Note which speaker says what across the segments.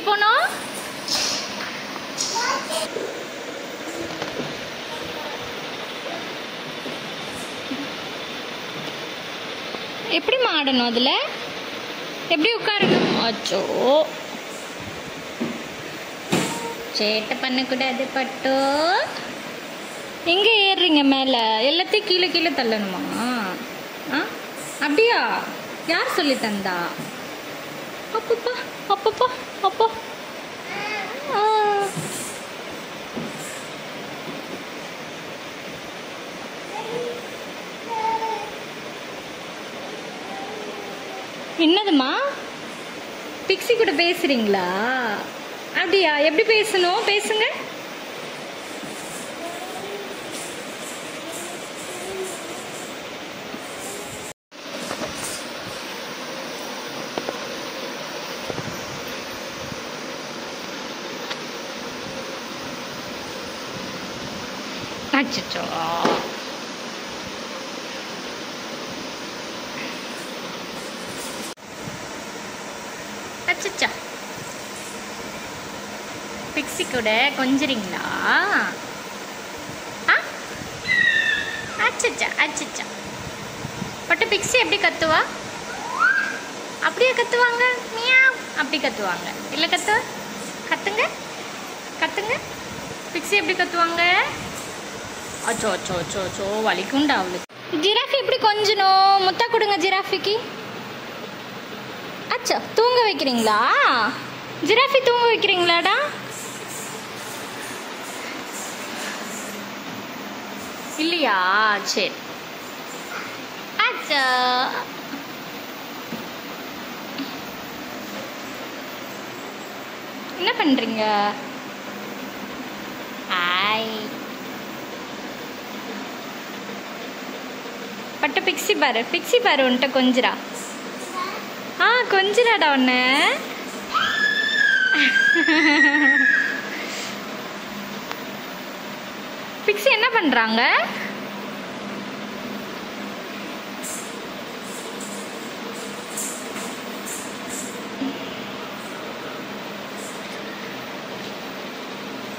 Speaker 1: போனோம்? எப்படி ஆடணும்? அதில் எப்படி உட்காரணும்? அச்சோ, சேட்டை பண்ணக்கூடாது பட்டு. எங்கே ஏறுறீங்க மேலே? எல்லாத்தையும் கீழே கீழே தள்ளணுமா? அப்படியா? யார் சொல்லி தந்தா? அப்பப்பா அப்பப்பா அப்பா. என்னதுமா? பிக்ஸி கூட பேசுறீங்களா? அப்படியா? எப்படி பேசணும்? பேசுங்க. அச்சோ, அச்சா, பிக்ஸி கூட கொஞ்சறீங்களா? அச்சா அச்சா. பட்டு பிக்ஸி எப்படி கத்துவா? அப்படியே கத்துவாங்க? மியாவ் அப்படி கத்துவாங்க. இல்லை கத்துங்க கத்துங்க. பிக்ஸி எப்படி கத்துவாங்க? அச்சோ அச்சோ அச்சோ அச்சோ, வலிக்குண்டா அவளுக்கு. ஜிராஃபி எப்படி கொஞ்சணும்? முத்தா கொடுங்க ஜிராஃபிக்கு. அச்சா, தூங்க வைக்கிறீங்களா? ஜிராஃபி தூங்க வைக்கிறீங்களாடா? இல்லையா? சரி. அச்சா, என்ன பண்றீங்க? ஹாய் பட்டு. பிக்ஸி பாரு உன்ட்ட கொஞ்சிரா. கொஞ்சிராடா ஒன்று. பிக்ஸி என்ன பண்றாங்க?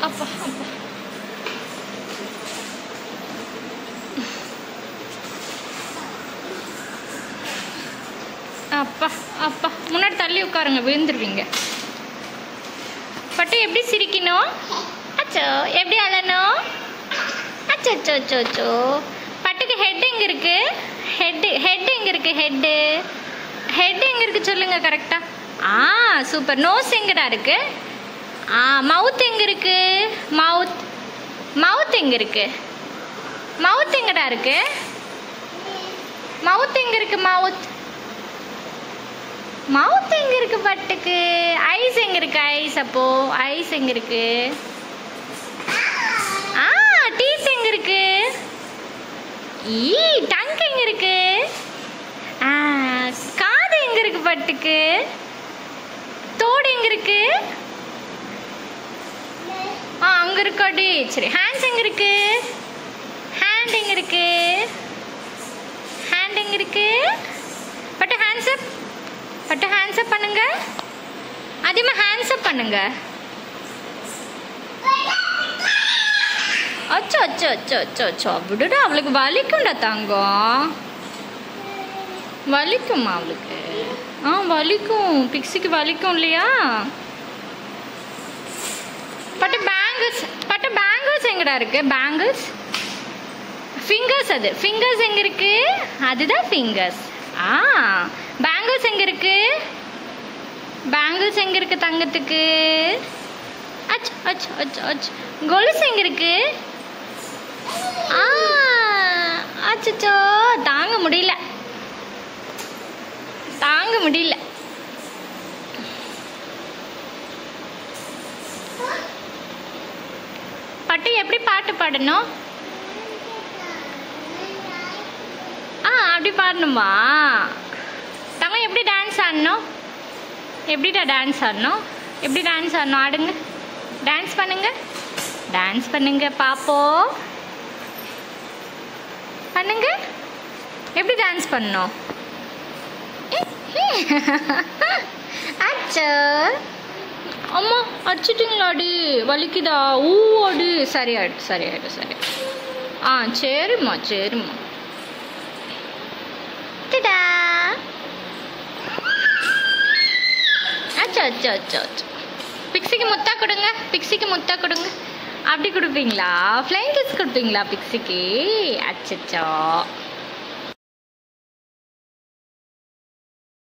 Speaker 1: அப்பா அப்பா. அப்பா அப்பா, முன்னாடி தள்ளி உட்காருங்க, விழுந்துருவீங்க. பட்டு எப்படி சிரிக்கணும்? அச்சோ, எப்படி அழணும்? அச்சோ அச்சோ அச்சோ அச்சோ. பட்டுக்கு ஹெட் எங்கே இருக்கு? ஹெட் எங்கே இருக்கு? ஹெட் எங்கே இருக்கு சொல்லுங்க கரெக்டா. சூப்பர். நோஸ் எங்கடா இருக்கு? மவுத் எங்கே இருக்கு? மவுத் எங்கே இருக்கு? மவுத் எங்கடா இருக்கு? மவுத் எங்கே இருக்கு? மவுத் எங்க இருக்கு பட்டுக்கு? ஐஸ் எங்க இருக்கு? அப்போ ஐஸ் எங்க இருக்கு? டீத் எங்க இருக்கு? டங்க் எங்க இருக்கு? காது எங்க இருக்கு பட்டுக்கு? தோடு எங்க இருக்கு? அங்க இருக்காடி. சரி, ஹேண்ட்ஸ் எங்க இருக்கு? ஹேண்ட் எங்க இருக்கு? பட்டு ஹேண்ட்ஸ் அப் பண்ணுங்க. அதிகமா ஹேண்ட்ஸ் அப் பண்ணுங்க. அச்சோ அச்சோ அச்சோ அச்சோ அச்சோ. விடுடா, அவளுக்கு வலிக்கும்டா தங்கம். வலிக்குமா அவளுக்கு? வலிக்கும். பிக்ஸிக்கு வலிக்கும் இல்லையா? பட்டு பேங்கிள்ஸ் எங்கடா இருக்கு? Bangles fingers. அது ஃபிங்கர்ஸ் எங்க இருக்கு? அதுதான் ஃபிங்கர்ஸ். பேங்கிள்ஸ் எங்க இருக்கு? தங்கத்துக்கு? அச் அச் அச் அச். கொலுசு எங்க இருக்கு? அச்சோ, தாங்க முடியல. பட்டு எப்படி பாட்டு பாடணும்? அப்படி பாடணுமா? தங்கம் எப்படி டான்ஸ் ஆடணும்? எப்படிடா டான்ஸ் ஆடணும்? ஆடுங்க. டான்ஸ் பண்ணுங்க பாப்போம். பண்ணுங்க. எப்படி டான்ஸ் பண்ணணும்? அச்சோ அம்மா அடிச்சிட்டிங்களாடி, வலிக்குதா? ஊ அடி. சரியாயிடு சரியாயிடு சரி. ஆ சரிம்மா சரிம்மா. டடா. அச்சா அச்சா அச்சா அச்சா. பிக்ஸிக்கு முத்தா கொடுங்க, பிக்ஸிக்கு முத்தா கொடுங்க. அப்படி கொடுப்பீங்களா? ஃப்ளைங் கிஸ் கொடுப்பீங்களா பிக்ஸிக்கு? அச்சச்சா.